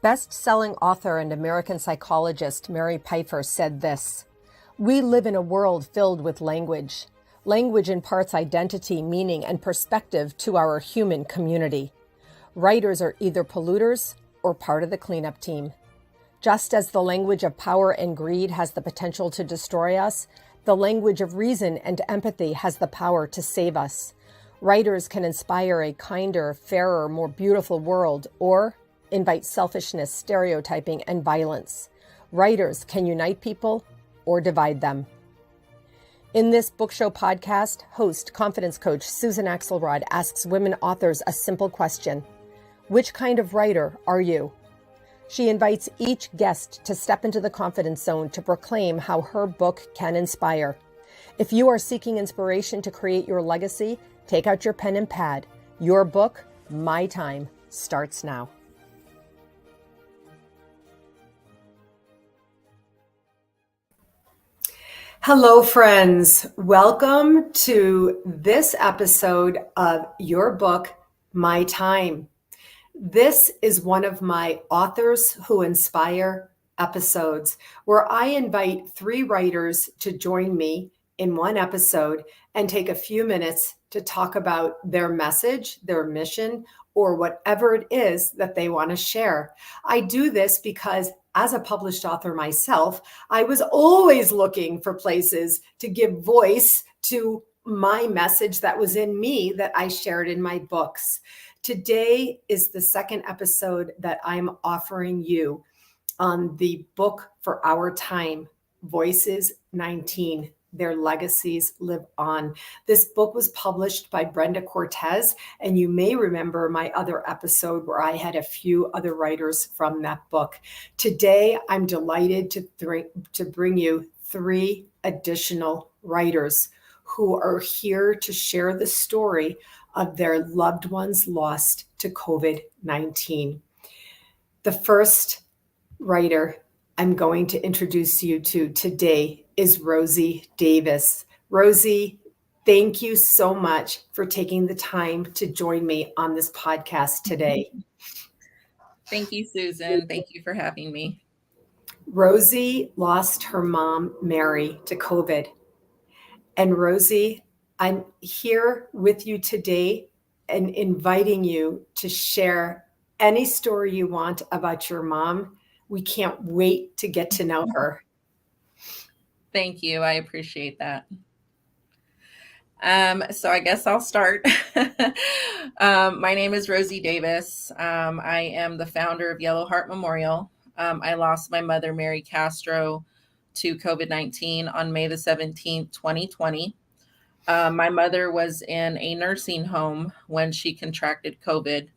Best-selling author and American psychologist Mary Pfeiffer said this: "We live in a world filled with language. Language imparts identity, meaning, and perspective to our human community. Writers are either polluters or part of the cleanup team. Just as the language of power and greed has the potential to destroy us, the language of reason and empathy has the power to save us. Writers can inspire a kinder, fairer, more beautiful world, or invite selfishness, stereotyping, and violence. Writers can unite people or divide them." In this book show podcast, host, confidence coach Susan Axelrod asks women authors a simple question: which kind of writer are you? She invites each guest to step into the confidence zone to proclaim how her book can inspire. If you are seeking inspiration to create your legacy, take out your pen and pad. Your book, My Time, starts now. Hello, friends. Welcome to this episode of your book, My Time. This is one of my Authors Who Inspire episodes, where I invite 3 writers to join me in one episode and take a few minutes to talk about their message, their mission, or whatever it is that they want to share. I do this because as a published author myself, I was always looking for places to give voice to my message that was in me that I shared in my books. Today is the second episode that I'm offering you on the book for our time, Voices-19. Their Legacies Live On. This book was published by Brenda Cortez, and you may remember my other episode where I had a few other writers from that book. Today, I'm delighted to bring you 3 additional writers who are here to share the story of their loved ones lost to COVID-19. The first writer I'm going to introduce you to today is Rosie Davis. Rosie, thank you so much for taking the time to join me on this podcast today. Thank you, Susan. Thank you for having me. Rosie lost her mom, Mary, to COVID. And Rosie, I'm here with you today and inviting you to share any story you want about your mom. We can't wait to get to know her. Thank you. I appreciate that. So I guess I'll start. My name is Rosie Davis. I am the founder of Yellow Heart Memorial. I lost my mother, Mary Castro, to COVID-19 on May the 17th, 2020. My mother was in a nursing home when she contracted COVID.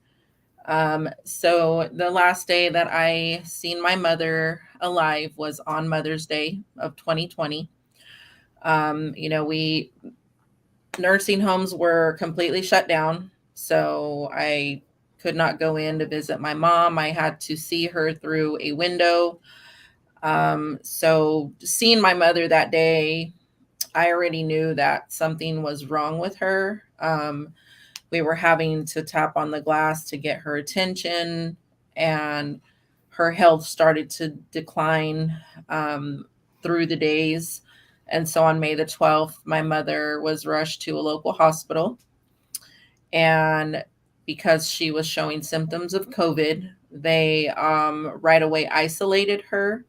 So the last day that I seen my mother alive was on Mother's Day of 2020. Nursing homes were completely shut down. So I could not go in to visit my mom. I had to see her through a window. So seeing my mother that day, I already knew that something was wrong with her. We were having to tap on the glass to get her attention, and her health started to decline through the days. And so on May the 12th, my mother was rushed to a local hospital. And because she was showing symptoms of COVID, they right away isolated her.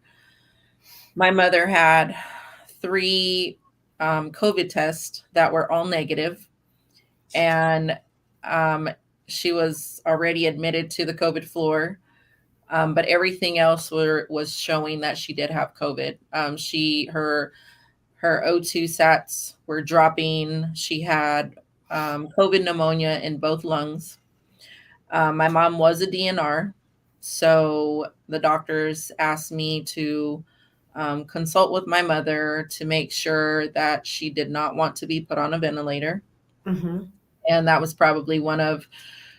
My mother had 3 COVID tests that were all negative. And she was already admitted to the COVID floor, but everything else was showing that she did have COVID. Her O2 sats were dropping. She had COVID pneumonia in both lungs. My mom was a DNR, so the doctors asked me to consult with my mother to make sure that she did not want to be put on a ventilator. Mm-hmm. And that was probably one of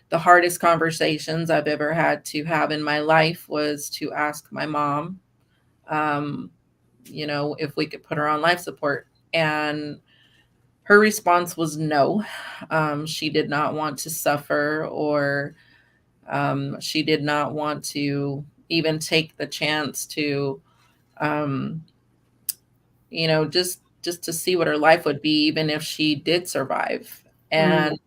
the hardest conversations I've ever had to have in my life, was to ask my mom, if we could put her on life support. And her response was no. She did not want to suffer, or she did not want to, even take the chance to, um, just to see what her life would be, even if she did survive. And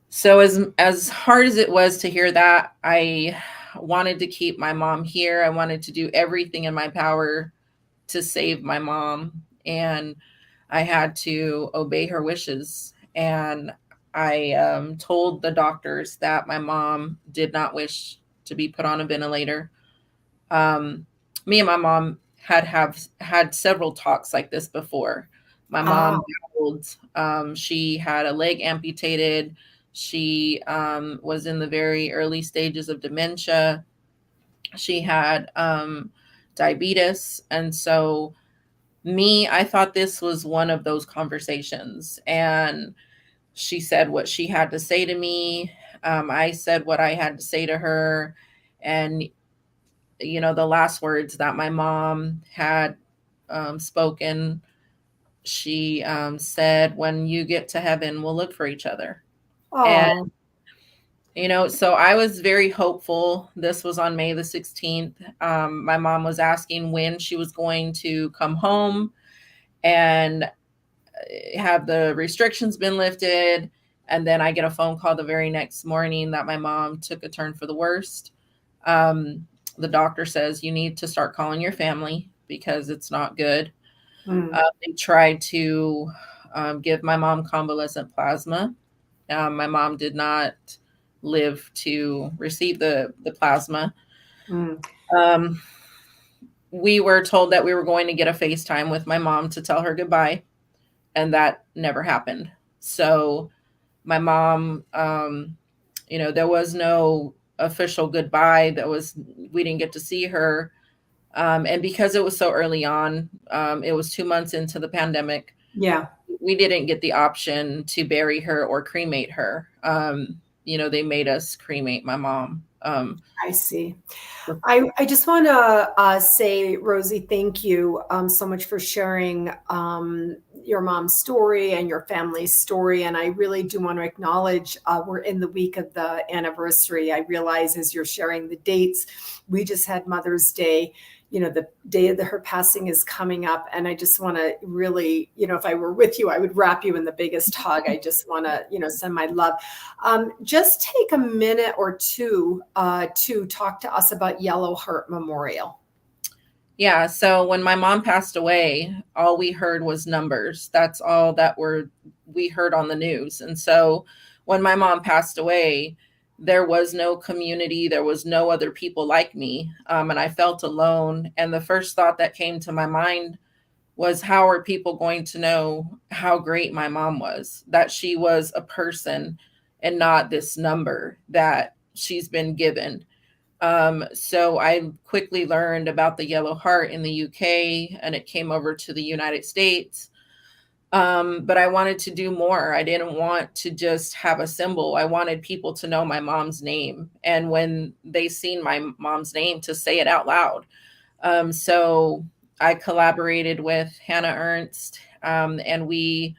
so as hard as it was to hear that, I wanted to keep my mom here. I wanted to do everything in my power to save my mom, and I had to obey her wishes. And I told the doctors that my mom did not wish to be put on a ventilator. Me and my mom had several talks like this before. My mom battled, she had a leg amputated. She was in the very early stages of dementia. She had diabetes. And so I thought this was one of those conversations. And she said what she had to say to me. I said what I had to say to her. And, the last words that my mom had spoken, she said, "When you get to heaven, we'll look for each other." And, Oh, so I was very hopeful. This was on May the 16th. My mom was asking when she was going to come home and have the restrictions been lifted. And then I get a phone call the very next morning that my mom took a turn for the worst. The doctor says, you need to start calling your family because it's not good. They tried to give my mom convalescent plasma. My mom did not live to receive the plasma. We were told that we were going to get a FaceTime with my mom to tell her goodbye, and that never happened. So my mom, there was no official goodbye. We didn't get to see her. And because it was so early on, it was 2 months into the pandemic. yeah. We didn't get the option to bury her or cremate her. They made us cremate my mom. I see. I just want to say, Rosie, thank you so much for sharing your mom's story and your family's story. And I really do want to acknowledge we're in the week of the anniversary. I realize as you're sharing the dates, we just had Mother's Day. The day of her passing is coming up. And I just want to really, if I were with you, I would wrap you in the biggest hug. I just want to, send my love. Just take a minute or two to talk to us about Yellow Heart Memorial. Yeah. So when my mom passed away, all we heard was numbers. That's all that we heard on the news. And so when my mom passed away, there was no community. There was no other people like me. And I felt alone. And the first thought that came to my mind was, how are people going to know how great my mom was, that she was a person and not this number that she's been given. So I quickly learned about the Yellow Heart in the UK, and it came over to the United States. But I wanted to do more. I didn't want to just have a symbol. I wanted people to know my mom's name. And when they seen my mom's name, to say it out loud. So I collaborated with Hannah Ernst, and we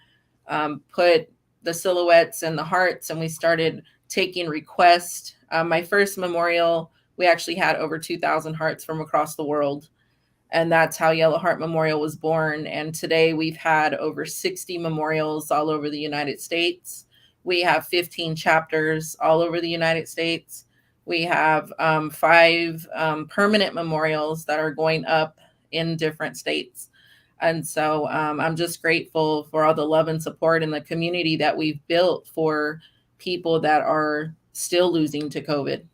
put the silhouettes and the hearts, and we started taking requests. My first memorial, we actually had over 2,000 hearts from across the world. And that's how Yellow Heart Memorial was born. And today we've had over 60 memorials all over the United States. We have 15 chapters all over the United States. We have 5 permanent memorials that are going up in different states. And so I'm just grateful for all the love and support in the community that we've built for people that are still losing to COVID.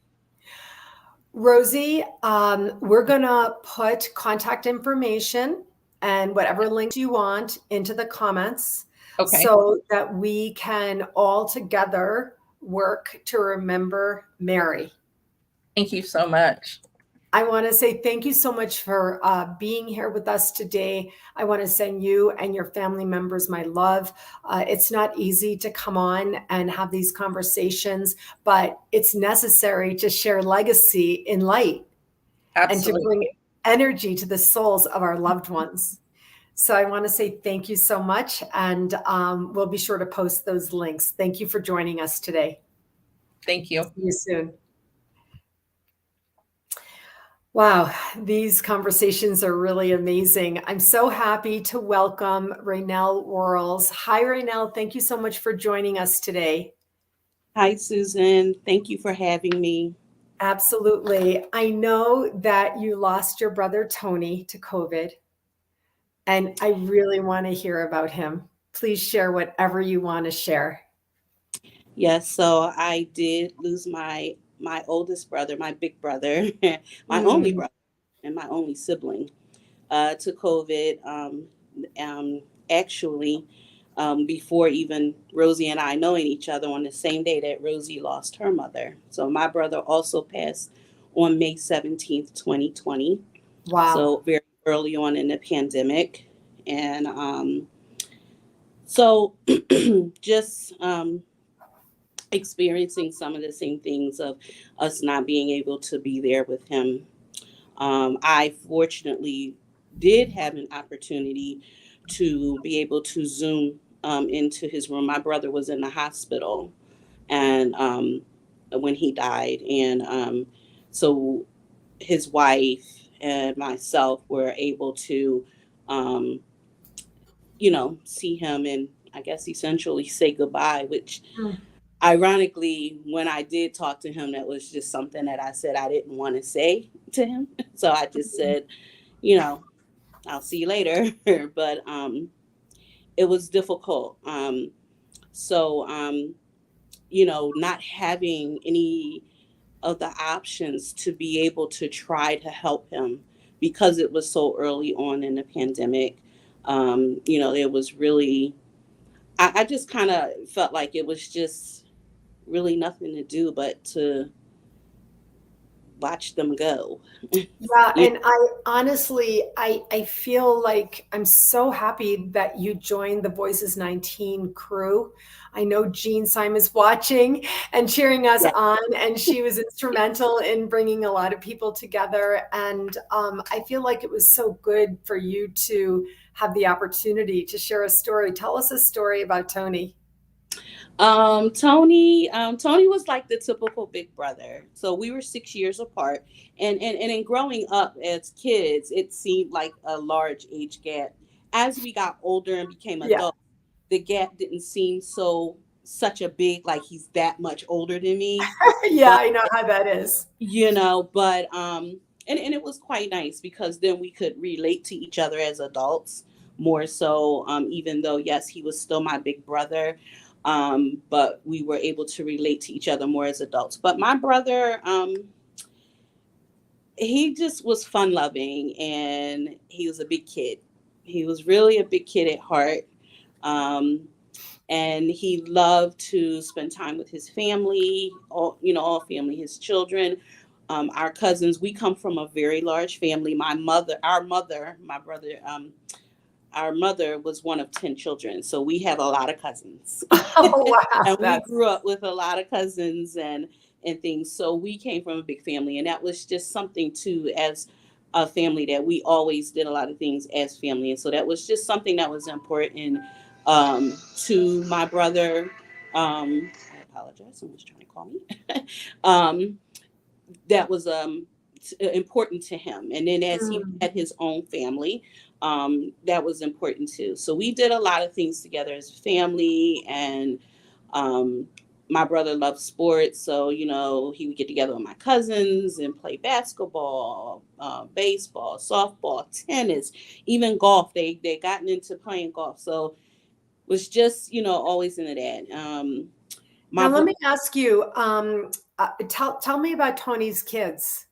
Rosie, we're going to put contact information and whatever links you want into the comments, Okay. so that we can all together work to remember Mary. Thank you so much. I want to say thank you so much for being here with us today. I want to send you and your family members my love. It's not easy to come on and have these conversations, but it's necessary to share legacy in light. Absolutely. And to bring energy to the souls of our loved ones. So I want to say thank you so much, and we'll be sure to post those links. Thank you for joining us today. Thank you. See you soon. Wow, these conversations are really amazing. I'm so happy to welcome Raenell Worrells. Hi, Raenell. Thank you so much for joining us today. Hi, Susan. Thank you for having me. Absolutely. I know that you lost your brother Tony to COVID, and I really want to hear about him. Please share whatever you want to share. Yes, so I did lose my oldest brother, my big brother, my only Mm, brother, and my only sibling to COVID. Actually, before even Rosie and I knowing each other, on the same day that Rosie lost her mother. So my brother also passed on May 17th, 2020. wow. So very early on in the pandemic, and so just experiencing some of the same things of us not being able to be there with him. I fortunately did have an opportunity to be able to Zoom into his room. My brother was in the hospital, and when he died, and so his wife and myself were able to, um, see him and I guess essentially say goodbye, which Mm. ironically, when I did talk to him, that was just something that I said I didn't want to say to him. So I just said, you know, I'll see you later. But it was difficult. So not having any of the options to be able to try to help him because it was so early on in the pandemic. It was really, I just kind of felt like it was just really nothing to do but to watch them go. Yeah, You- and I honestly, I feel like I'm so happy that you joined the Voices-19 crew. I know Jean Simon's watching and cheering us yeah. on, and she was instrumental in bringing a lot of people together. And I feel like it was so good for you to have the opportunity to share a story. Tell us a story about Tony. Tony was like the typical big brother. So we were 6 years apart, and in growing up as kids, it seemed like a large age gap. As we got older and became Yeah, adults, the gap didn't seem so such a big, like he's that much older than me. yeah, I know how that is. But and it was quite nice because then we could relate to each other as adults more so, even though yes, he was still my big brother, but we were able to relate to each other more as adults. But my brother, he just was fun loving, and he was a big kid. He was really a big kid at heart. um, and he loved to spend time with his family, all family, his children, our cousins. We come from a very large family. My brother, our mother was one of 10 children, so we have a lot of cousins. Oh, wow, And we that's grew up with a lot of cousins and things, so we came from a big family, and that was just something too, as a family, that we always did a lot of things as family, and so that was just something that was important to my brother. I apologize, someone's trying to call me. um, that was important to him. And then as he mm, had his own family, that was important too. So we did a lot of things together as a family. And um, my brother loved sports, so he would get together with my cousins and play basketball, baseball, softball, tennis, even golf. They gotten into playing golf, so was just always into that. My Now, let brother. me ask you, tell me about Tony's kids.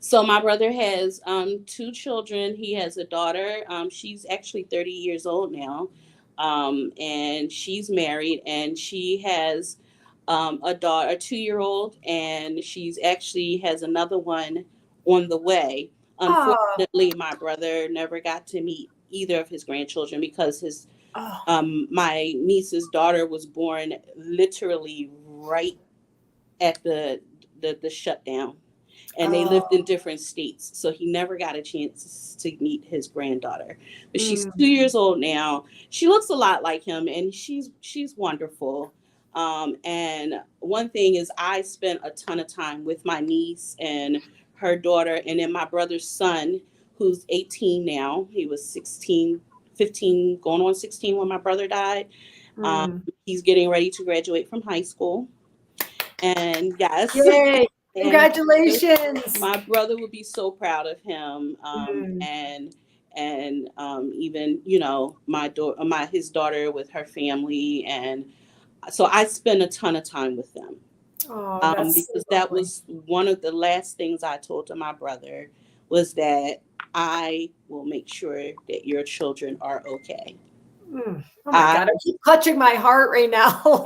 So my brother has two children. He has a daughter. She's actually 30 years old now, and she's married, and she has a daughter, a 2-year-old, and she's actually has another one on the way. Oh, Unfortunately, my brother never got to meet either of his grandchildren because his oh, my niece's daughter was born literally right at the shutdown, and they lived in oh. different states, so he never got a chance to meet his granddaughter. But she's Mm. 2 years old now. She looks a lot like him, and she's wonderful. And one thing is, I spent a ton of time with my niece and her daughter, and then my brother's son, who's 18 now. He was 16, 15, going on 16 when my brother died. He's getting ready to graduate from high school. And yes, Yay! and Congratulations! my brother would be so proud of him. And even, you know, his daughter with her family. And so I spend a ton of time with them. Oh, that's because so that lovely. was one of the last things I told to my brother, was that I will make sure that your children are okay. Oh my God, I keep touching my heart right now.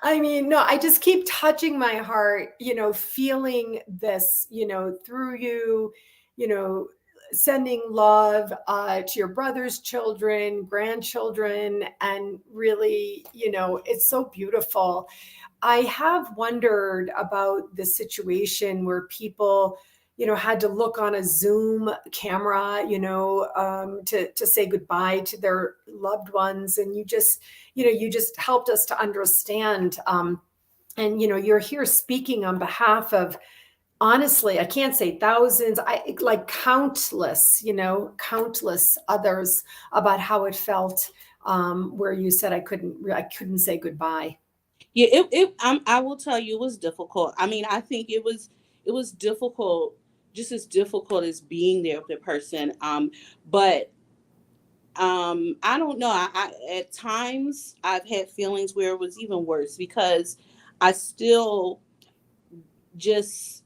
I mean, no, I just keep touching my heart, you know, feeling this, you know, through you, you know, sending love to your brother's children, grandchildren, and really, you know, it's so beautiful. I have wondered about the situation where people, you know, had to look on a Zoom camera, you know, to say goodbye to their loved ones. And you just, you know, you just helped us to understand. And, you know, you're here speaking on behalf of, honestly, I can't say thousands, I like countless, you know, countless others about how it felt, where you said I couldn't say goodbye. Yeah, I will tell you, it was difficult. I mean, I think it was difficult, just as difficult as being there with the person. But I don't know. At times I've had feelings where it was even worse, because I still just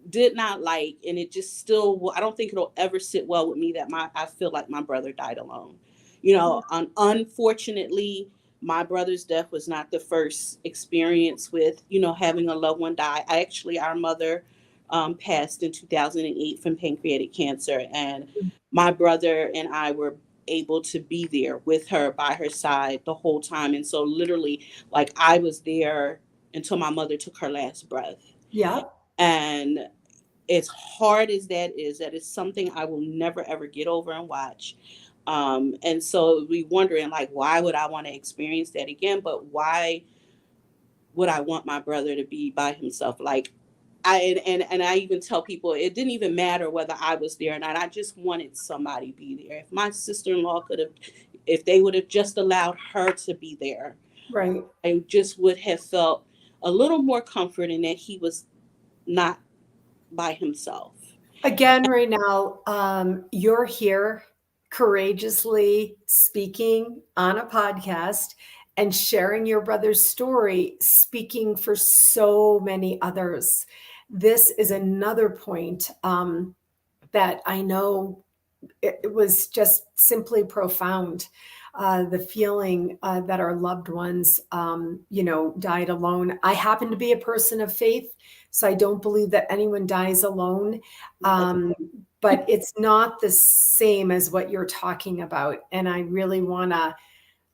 did not like, and it just still, I don't think it'll ever sit well with me that I feel like my brother died alone. You know, unfortunately, my brother's death was not the first experience with, you know, having a loved one die. Our mother passed in 2008 from pancreatic cancer, and my brother and I were able to be there with her, by her side the whole time. And so literally, like, I was there until my mother took her last breath. Yeah. And as hard as that is something I will never ever get over and watch. And so we wondering, like, why would I want to experience that again? But why would I want my brother to be by himself? Like, and I even tell people, it didn't even matter whether I was there or not. I just wanted somebody to be there. If my sister-in-law if they would have just allowed her to be there, Right. I just would have felt a little more comfort in that he was not by himself. Again, Raenell, you're here courageously speaking on a podcast and sharing your brother's story, speaking for so many others. This is another point that I know it was just simply profound. The feeling that our loved ones, you know, died alone. I happen to be a person of faith, so I don't believe that anyone dies alone. But it's not the same as what you're talking about. And I really want to,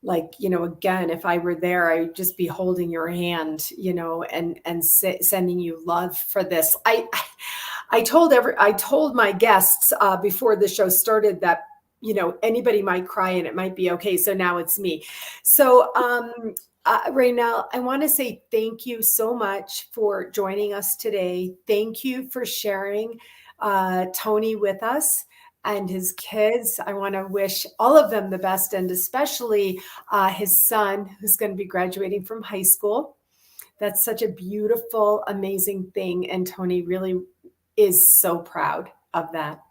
like, you know, again, if I were there, I'd just be holding your hand, you know, and sending you love for this. I told my guests before the show started that, you know, anybody might cry and it might be okay. So now it's me. So, Raenell, I want to say thank you so much for joining us today. Thank you for sharing Tony with us and his kids. I want to wish all of them the best, and especially his son, who's going to be graduating from high school. That's such a beautiful, amazing thing. And Tony really is so proud of that.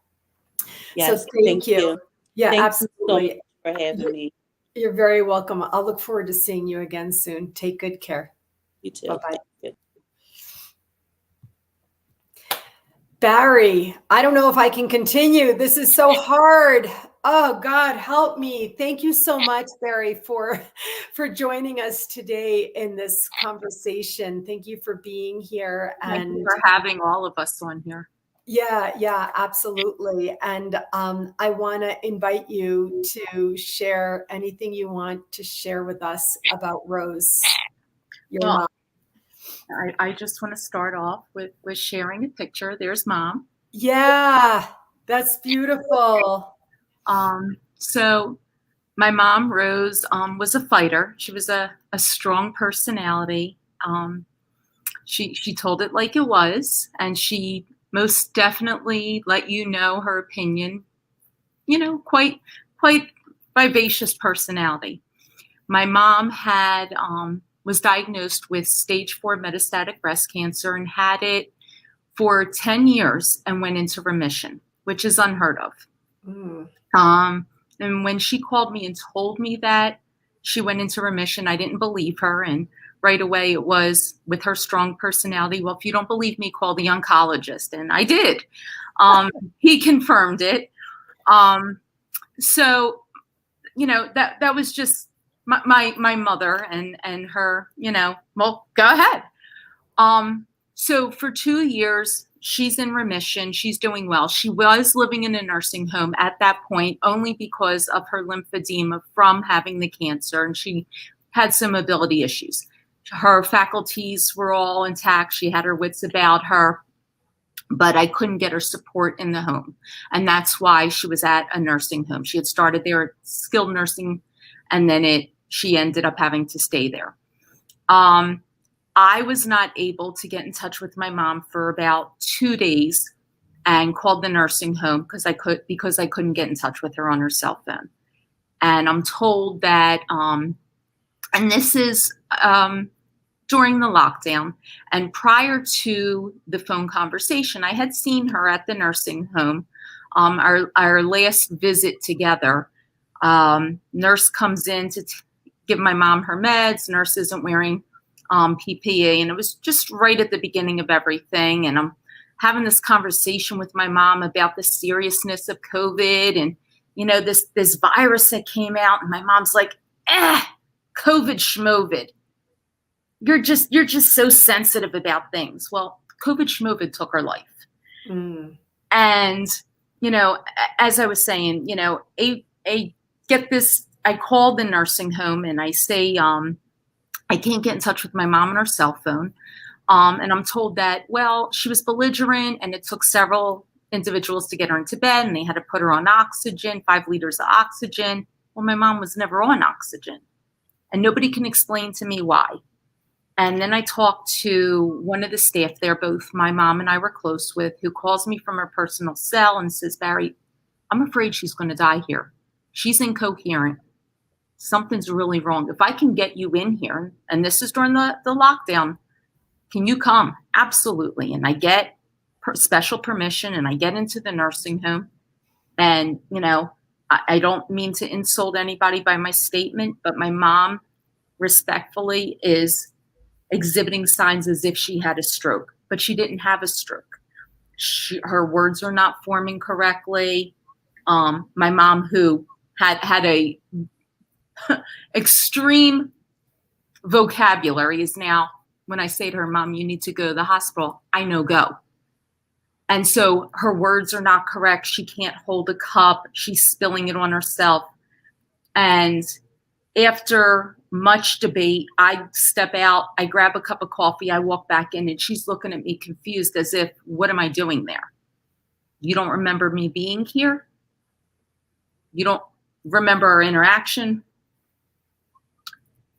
Yes, so thank you. Yeah, thank absolutely. you so much for having me. You're very welcome. I'll look forward to seeing you again soon. Take good care. You too. Bye-bye. Bari, I don't know if I can continue. This is so hard. Oh God, help me. Thank you so much, Bari, for joining us today in this conversation. Thank you for being here. Thank you for having all of us on here. Yeah, absolutely. And I want to invite you to share anything you want to share with us about Rose, your mom. I just want to start off with sharing a picture. There's Mom. Yeah, that's beautiful. So my mom, Rose, was a fighter. She was a strong personality. She told it like it was, and she most definitely let you know her opinion. Quite vivacious personality. My mom was diagnosed with stage 4 metastatic breast cancer and had it for 10 years and went into remission, which is unheard of. And when she called me and told me that she went into remission, I didn't believe her. And right away it was, with her strong personality, well, if you don't believe me, call the oncologist. And I did. He confirmed it. So, that was just my mother and her, well, go ahead. So for 2 years, she's in remission. She's doing well. She was living in a nursing home at that point, only because of her lymphedema from having the cancer. And she had some mobility issues. Her faculties were all intact. She had her wits about her, but I couldn't get her support in the home. And that's why she was at a nursing home. She had started there at skilled nursing, and then she ended up having to stay there. I was not able to get in touch with my mom for about 2 days and called the nursing home because I couldn't get in touch with her on her cell phone. And I'm told that, and this is during the lockdown, and prior to the phone conversation, I had seen her at the nursing home. Our last visit together, nurse comes in to give my mom her meds. Nurse isn't wearing PPE, and it was just right at the beginning of everything. And I'm having this conversation with my mom about the seriousness of COVID and, this virus that came out. And my mom's like, COVID schmovid. You're just so sensitive about things. Well, COVID schmovid took her life. And, as I was saying, get this, I called the nursing home and I say, I can't get in touch with my mom on her cell phone. And I'm told that, well, she was belligerent and it took several individuals to get her into bed and they had to put her on oxygen, 5 liters of oxygen. Well, my mom was never on oxygen and nobody can explain to me why. And then I talked to one of the staff there, both my mom and I were close with, who calls me from her personal cell and says, Bari, I'm afraid she's going to die here. She's incoherent. Something's really wrong. If I can get you in here, and this is during the lockdown, can you come? Absolutely. And I get special permission and I get into the nursing home. And, I don't mean to insult anybody by my statement, but my mom respectfully is exhibiting signs as if she had a stroke, but she didn't have a stroke. Her words are not forming correctly. My mom, who had a extreme vocabulary, is now, when I say to her, Mom, you need to go to the hospital, I know, go. And so her words are not correct. She can't hold a cup. She's spilling it on herself. And after much debate, I step out, I grab a cup of coffee, I walk back in, and she's looking at me confused as if, what am I doing there? You don't remember me being here? You don't remember our interaction?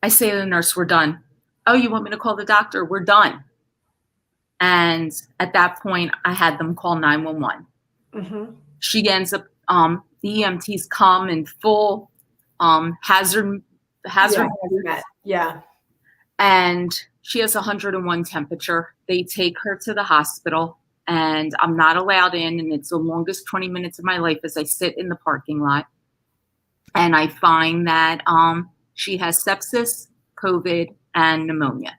I say to the nurse, we're done. Oh, you want me to call the doctor? We're done. And at that point, I had them call 911. She ends up, the EMTs come in full hazard. Yeah. And she has 101 temperature. They take her to the hospital and I'm not allowed in. And it's the longest 20 minutes of my life as I sit in the parking lot. And I find that she has sepsis, COVID, and pneumonia.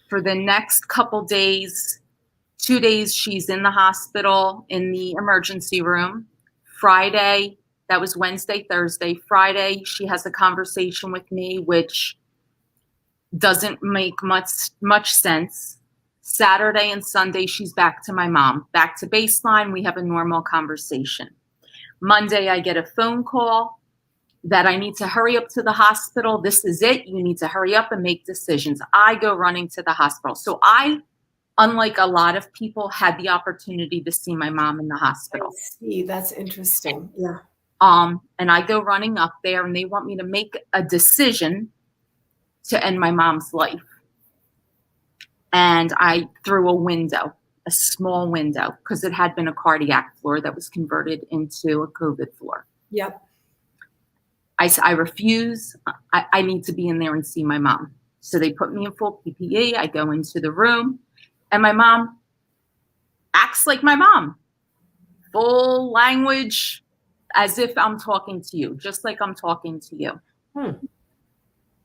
For the next couple days, 2 days, she's in the hospital in the emergency room. Friday, that was Wednesday, Thursday. Friday, she has a conversation with me, which doesn't make much sense. Saturday and Sunday, she's back to my mom, back to baseline. We have a normal conversation. Monday, I get a phone call that I need to hurry up to the hospital. This is it. You need to hurry up and make decisions. I go running to the hospital. So I, unlike a lot of people, had the opportunity to see my mom in the hospital. I see. That's interesting. Yeah. And I go running up there and they want me to make a decision to end my mom's life. and I threw a small window, because it had been a cardiac floor that was converted into a COVID floor. Yep. I refuse. I need to be in there and see my mom. So they put me in full PPE. I go into the room, and my mom acts like my mom. Full language, as if I'm talking to you, just like I'm talking to you.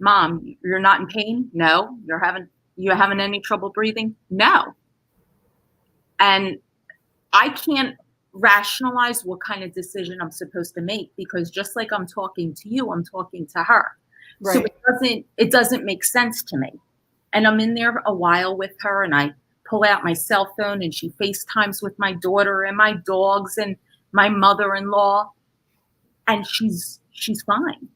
Mom, you're not in pain? No. You're having any trouble breathing? No. And I can't rationalize what kind of decision I'm supposed to make, because just like I'm talking to you, I'm talking to her. Right. So it doesn't make sense to me. And I'm in there a while with her, and I pull out my cell phone, and she FaceTimes with my daughter and my dogs and my mother-in-law, and she's fine.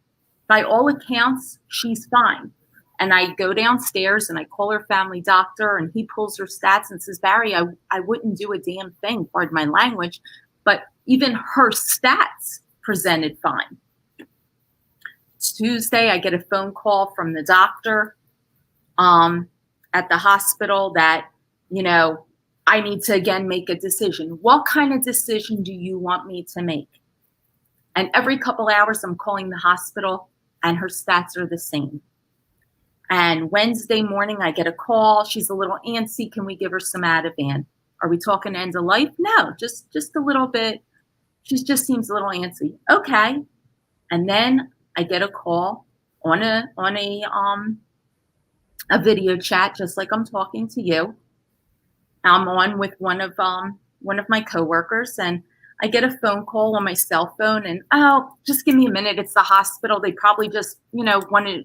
By all accounts, she's fine. And I go downstairs and I call her family doctor, and he pulls her stats and says, Bari, I wouldn't do a damn thing, pardon my language, but even her stats presented fine. Tuesday, I get a phone call from the doctor at the hospital that, I need to again make a decision. What kind of decision do you want me to make? And every couple hours, I'm calling the hospital, and her stats are the same. And Wednesday morning, I get a call. She's a little antsy. Can we give her some Ativan? Are we talking end of life? No, just a little bit. She just seems a little antsy. Okay. And then I get a call on a video chat, just like I'm talking to you. I'm on with one of my coworkers, and I get a phone call on my cell phone, and just give me a minute. It's the hospital. They probably just want to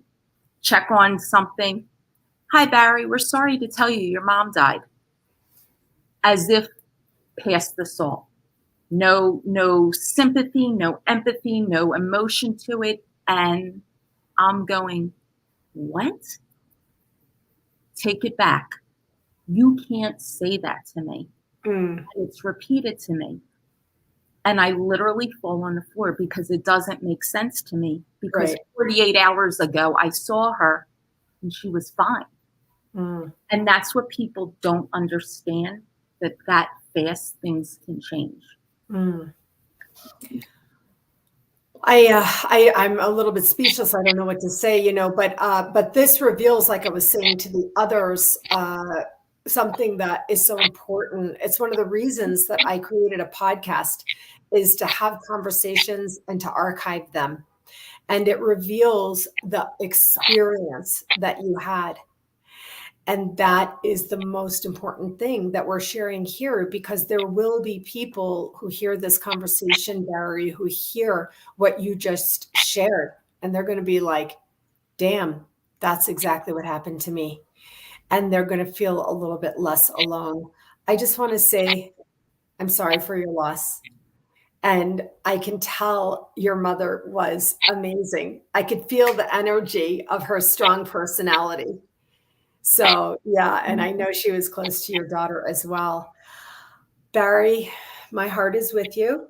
check on something. Hi, Bari, we're sorry to tell you your mom died. As if past the salt. No sympathy, no empathy, no emotion to it. And I'm going, what? Take it back. You can't say that to me. And it's repeated to me. And I literally fall on the floor, because it doesn't make sense to me. Because Right. 48 hours ago, I saw her and she was fine. And that's what people don't understand, that fast things can change. I'm a little bit speechless. I don't know what to say, but this reveals, like I was saying to the others, something that is so important. It's one of the reasons that I created a podcast, is to have conversations and to archive them. And it reveals the experience that you had. And that is the most important thing that we're sharing here, because there will be people who hear this conversation, Bari, who hear what you just shared, and they're going to be like, damn, that's exactly what happened to me. And they're going to feel a little bit less alone. I just want to say, I'm sorry for your loss. And I can tell your mother was amazing. I could feel the energy of her strong personality. So, yeah, and I know she was close to your daughter as well. Bari, my heart is with you.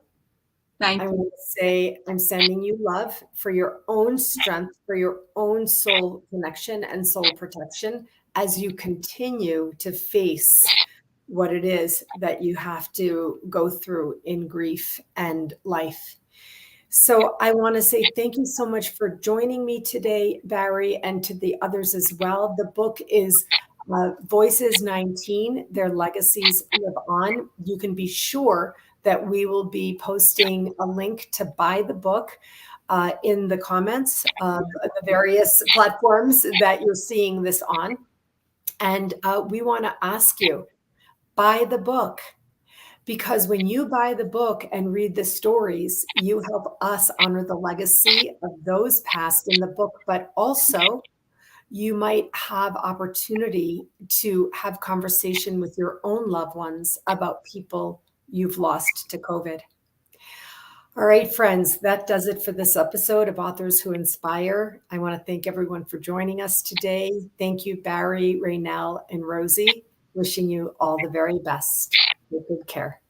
Thank I you. want to say I'm sending you love for your own strength, for your own soul connection and soul protection, as you continue to face what it is that you have to go through in grief and life. So I want to say thank you so much for joining me today, Bari, and to the others as well. The book is Voices-19, Their Legacies Live On. You can be sure that we will be posting a link to buy the book in the comments of the various platforms that you're seeing this on. And we want to ask you, buy the book. Because when you buy the book and read the stories, you help us honor the legacy of those passed in the book, but also you might have opportunity to have conversation with your own loved ones about people you've lost to COVID. All right, friends, that does it for this episode of Authors Who Inspire. I want to thank everyone for joining us today. Thank you, Bari, Raenell, and Rosie. Wishing you all the very best. Take good care.